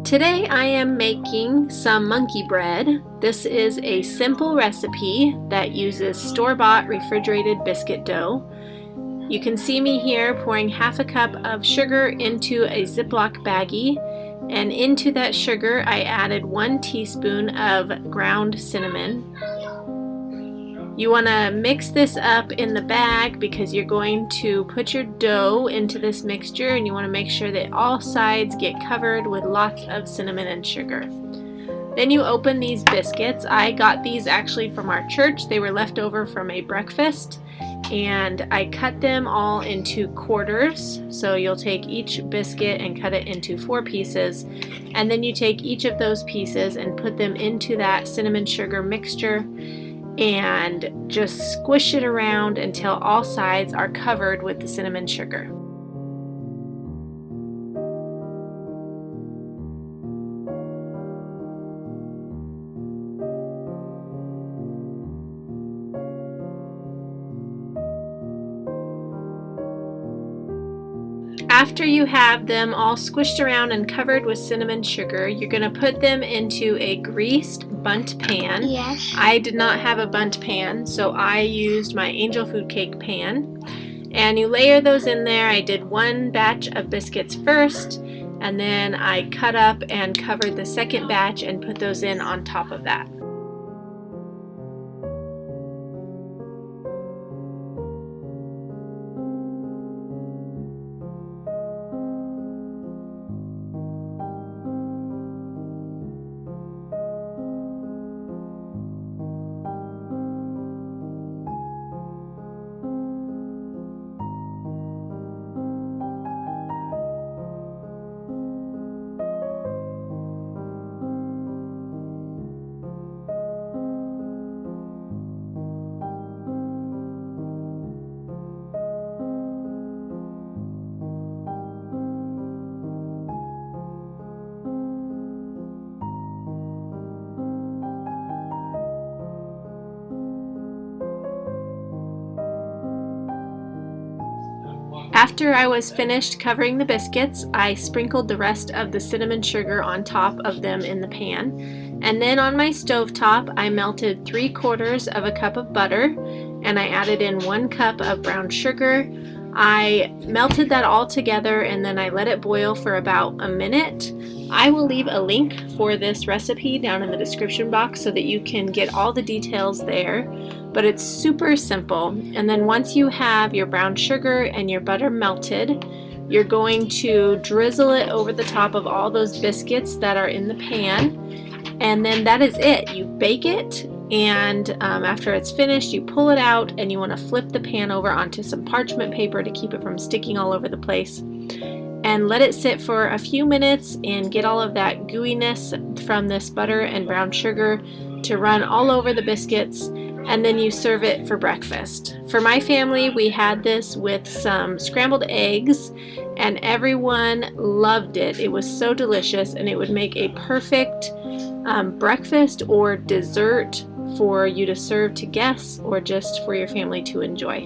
Today I am making some monkey bread. This is a simple recipe that uses store-bought refrigerated biscuit dough. You can see me here pouring half a cup of sugar into a Ziploc baggie, and into that sugar I added 1 teaspoon of ground cinnamon. You want to mix this up in the bag because you're going to put your dough into this mixture, and you want to make sure that all sides get covered with lots of cinnamon and sugar. Then you open these biscuits. I got these actually from our church. They were left over from a breakfast, and I cut them all into quarters. So you'll take each biscuit and cut it into 4 pieces, and then you take each of those pieces and put them into that cinnamon sugar mixture and just squish it around until all sides are covered with the cinnamon sugar. After you have them all squished around and covered with cinnamon sugar, you're going to put them into a greased bundt pan. Yes. I did not have a bundt pan, so I used my Angel Food Cake pan. And you layer those in there. I did 1 batch of biscuits first, and then I cut up and covered the second batch and put those in on top of that. After I was finished covering the biscuits, I sprinkled the rest of the cinnamon sugar on top of them in the pan. And then on my stovetop, I melted 3/4 of a cup of butter, and I added in 1 cup of brown sugar. I melted that all together, and then I let it boil for about a minute. I will leave a link for this recipe down in the description box so that you can get all the details there. But it's super simple. And then once you have your brown sugar and your butter melted, you're going to drizzle it over the top of all those biscuits that are in the pan, and then that is it. You bake it, and after it's finished, you pull it out, and you want to flip the pan over onto some parchment paper to keep it from sticking all over the place, and let it sit for a few minutes and get all of that gooiness from this butter and brown sugar to run all over the biscuits, and then you serve it for breakfast. For my family, we had this with some scrambled eggs, and everyone loved it. It was so delicious, and it would make a perfect breakfast or dessert for you to serve to guests or just for your family to enjoy.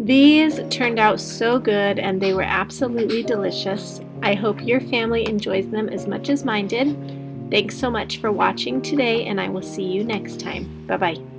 These turned out so good and they were absolutely delicious. I hope your family enjoys them as much as mine did. Thanks so much for watching today, and I will see you next time. Bye-bye.